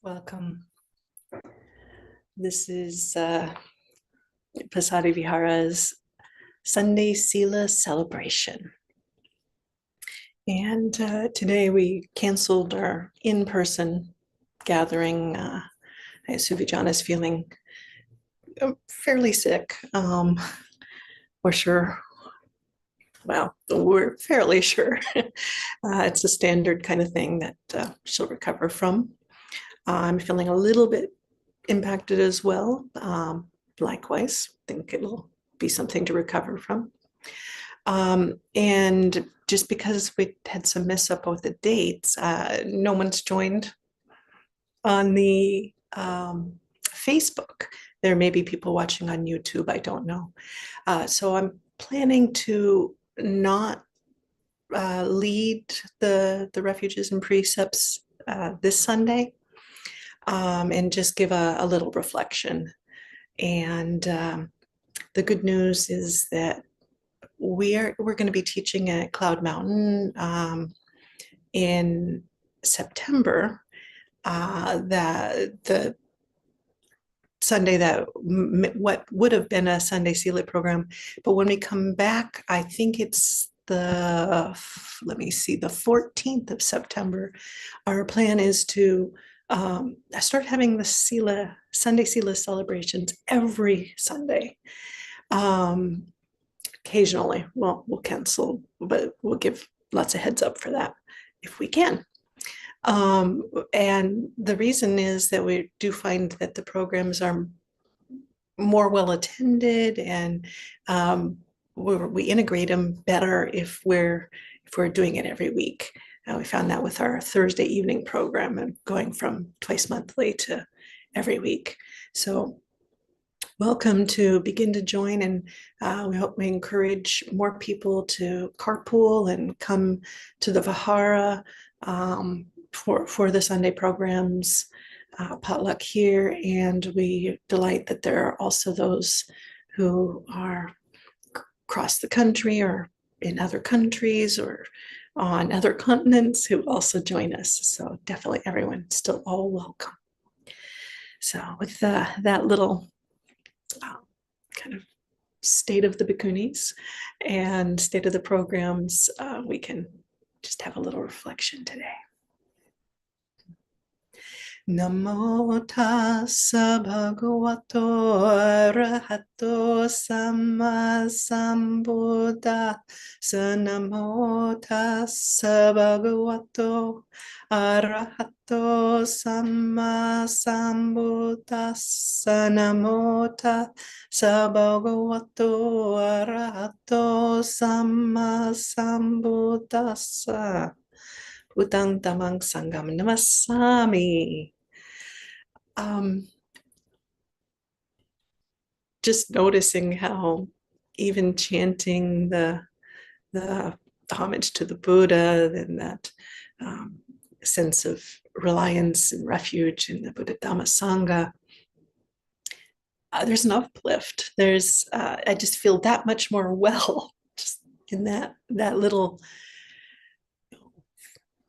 Welcome. This is Pasadi Vihara's Sunday Sila celebration. And today we canceled our in-person gathering. Suvijana is feeling fairly sick. We're sure, well, we're fairly sure it's a standard kind of thing that she'll recover from. I'm feeling a little bit impacted as well. Likewise, I think it'll be something to recover from. And just because we had some mess up with the dates, no one's joined on the Facebook. There may be people watching on YouTube, I don't know. So I'm planning to not lead the refuges and precepts this Sunday. And just give a little reflection. And the good news is that we're going to be teaching at Cloud Mountain in September. That the Sunday that what would have been a Sunday Sila program, but when we come back, I think it's the 14th of September. Our plan is to start having the Sunday Sila celebrations every Sunday. Occasionally, well, we'll cancel, but we'll give lots of heads up for that if we can. And the reason is that we do find that the programs are more well attended, and we integrate them better if we're doing it every week. We found that with our Thursday evening program and going from twice monthly to every week. So welcome to begin to join, and we hope we encourage more people to carpool and come to the Vihara for the Sunday programs, potluck here, and we delight that there are also those who are across the country or in other countries or on other continents who also join us. So definitely everyone still all welcome. So with that little kind of state of the bhikkhunis and state of the programs, we can just have a little reflection today. Namo tassa bhagavato arahato samma sambuddhassa. Namo tassa bhagavato arahato samma sambuddhassa. Namo tassa bhagavato arahato samma sambuddhassa. Bhutang Dhammang Sangham Namasami. Just noticing how even chanting the homage to the Buddha and that sense of reliance and refuge in the Buddha Dhamma Sangha, there's an uplift. I just feel that much more well just in that little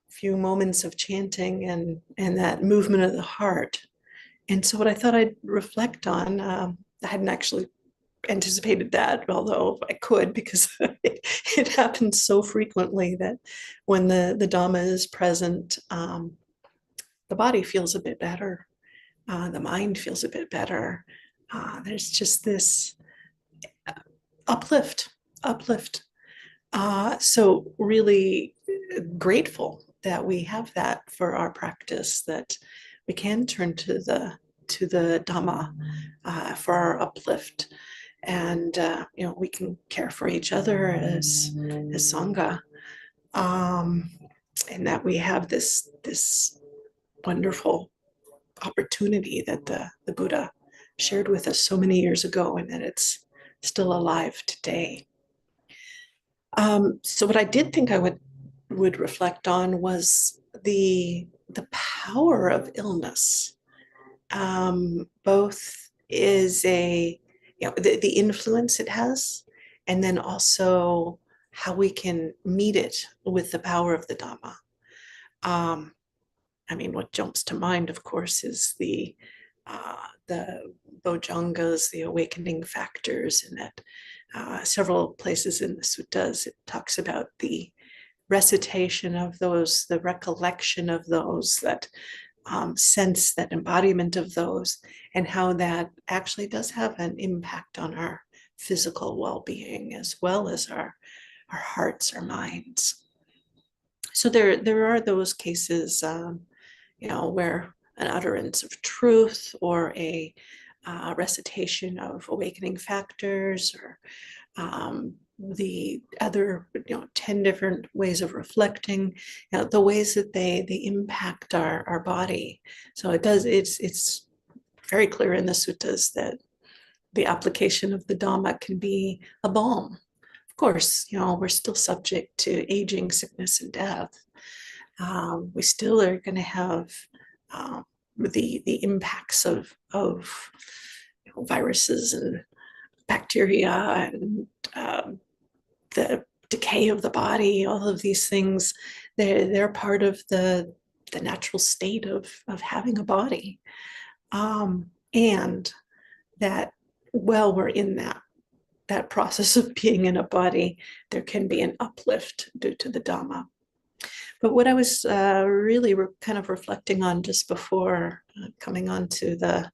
few moments of chanting and that movement of the heart. And so what I thought I'd reflect on, I hadn't actually anticipated that, although I could, because it happens so frequently that when the Dhamma is present, the body feels a bit better, the mind feels a bit better. There's just this uplift. So really grateful that we have that for our practice, that we can turn to the Dhamma for our uplift, and we can care for each other as Sangha, and that we have this wonderful opportunity that the Buddha shared with us so many years ago, and that it's still alive today. So what I did think I would reflect on was the power of illness, both is the influence it has, and then also how we can meet it with the power of the Dhamma. I mean, what jumps to mind, of course, is the Bojjhangas, the awakening factors, and that several places in the suttas it talks about the recitation of those, the recollection of those, that sense, that embodiment of those, and how that actually does have an impact on our physical well-being as well as our hearts, our minds. So there are those cases, where an utterance of truth or a recitation of awakening factors, or the other 10 different ways of reflecting, the ways that they impact our body. So it's very clear in the suttas that the application of the Dhamma can be a balm. Of course, we're still subject to aging, sickness, and death. We still are going to have the impacts of viruses and bacteria and the decay of the body. All of these things, they're part of the natural state of having a body, and that while we're in that process of being in a body, there can be an uplift due to the Dhamma. But what I was really kind of reflecting on just before coming onto the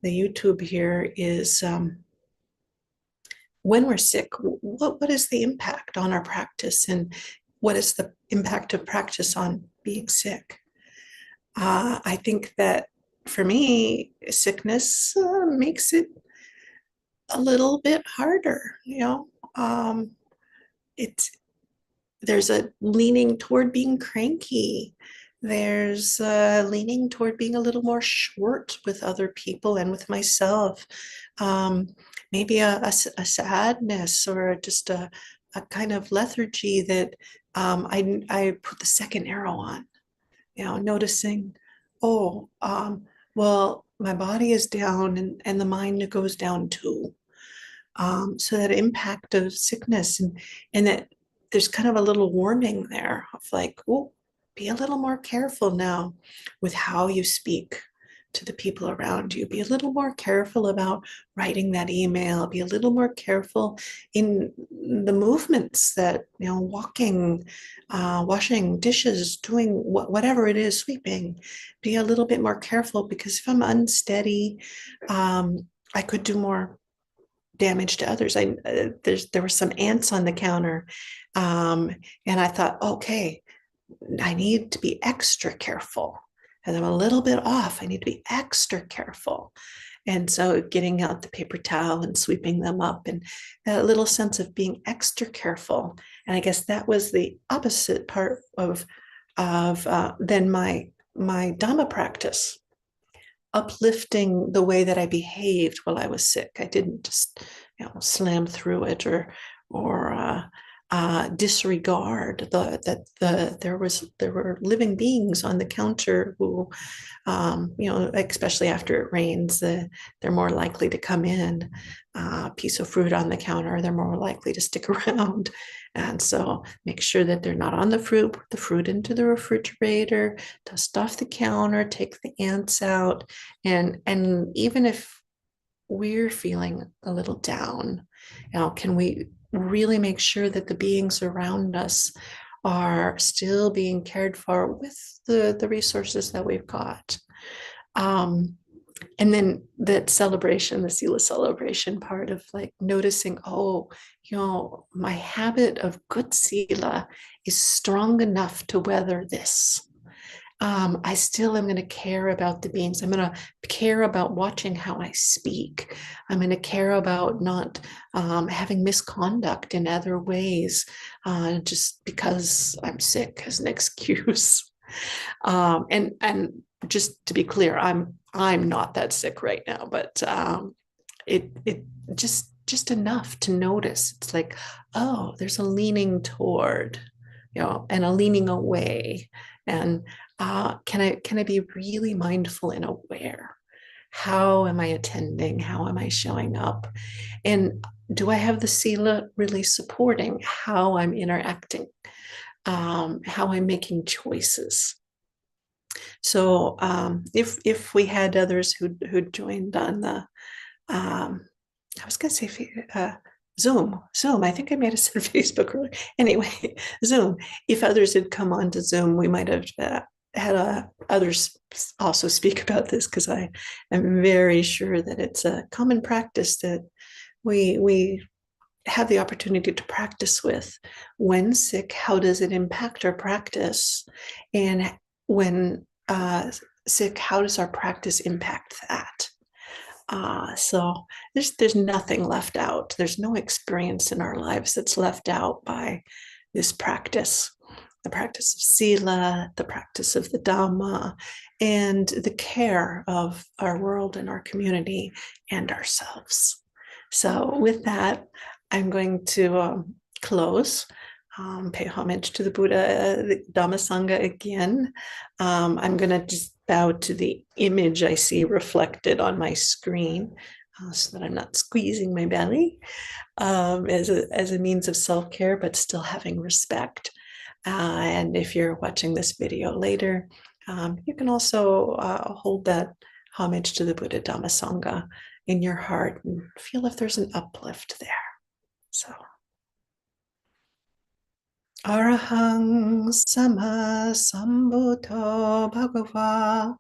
YouTube here is when we're sick, what is the impact on our practice, and what is the impact of practice on being sick? I think that for me, sickness makes it a little bit harder. It's there's a leaning toward being cranky. There's a leaning toward being a little more short with other people and with myself. Maybe a sadness, or just a kind of lethargy that I put the second arrow on, noticing, oh, well, my body is down, and the mind goes down too. So that impact of sickness, and that there's kind of a little warning there of like, oh, be a little more careful now with how you speak to the people around you. Be a little more careful about writing that email. Be a little more careful in the movements that, walking, washing dishes, doing whatever it is, sweeping. Be a little bit more careful, because if I'm unsteady, I could do more damage to others. There were some ants on the counter, and I thought, okay, I need to be extra careful, and I'm a little bit off. I need to be extra careful. And so getting out the paper towel and sweeping them up, and that little sense of being extra careful. And I guess that was the opposite part of then my Dhamma practice, uplifting the way that I behaved while I was sick. I didn't just, slam through it, or disregard that there were living beings on the counter who, especially after it rains, they're more likely to come in. Piece of fruit on the counter, they're more likely to stick around. And so make sure that they're not on the fruit. Put the fruit into the refrigerator, dust off the counter, take the ants out. And even if we're feeling a little down, can we really make sure that the beings around us are still being cared for with the resources that we've got? And then that celebration, the Sila celebration part of like noticing, oh, my habit of good Sila is strong enough to weather this. I still am going to care about the beings. I'm going to care about watching how I speak. I'm going to care about not having misconduct in other ways, just because I'm sick as an excuse. And just to be clear, I'm not that sick right now, but it just enough to notice. It's like, oh, there's a leaning toward, and a leaning away. And can I be really mindful and aware? How am I attending? How am I showing up? And do I have the Sila really supporting how I'm interacting, how I'm making choices? So if we had others who joined on the I was going to say Zoom. I think I might have said Facebook earlier. Anyway, Zoom. If others had come onto Zoom, we might have had others also speak about this, because I am very sure that it's a common practice that we have the opportunity to practice with. When sick, how does it impact our practice? And when sick, how does our practice impact that? So there's nothing left out. There's no experience in our lives that's left out by this practice, the practice of Sila, the practice of the Dhamma, and the care of our world and our community and ourselves. So with that, I'm going to close. Pay homage to the Buddha, the Dhamma Sangha again. I'm going to just bow to the image I see reflected on my screen, so that I'm not squeezing my belly, as a means of self-care, but still having respect. And if you're watching this video later, you can also hold that homage to the Buddha Dhamma Sangha in your heart and feel if there's an uplift there. So. Arahang Sama Sambuddho Bhagava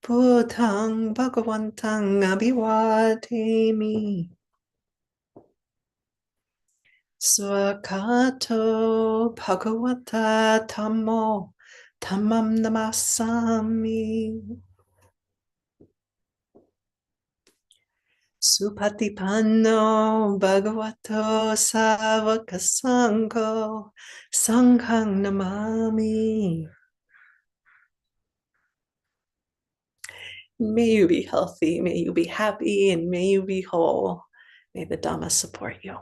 Buddhang Bhagavantang Abhivademi Swakato Bhagavata Tammo Dhammam Namasami Supatipanno Bhagavato Savaka Sangho Sanghang Namami. May you be healthy, may you be happy, and may you be whole. May the Dhamma support you.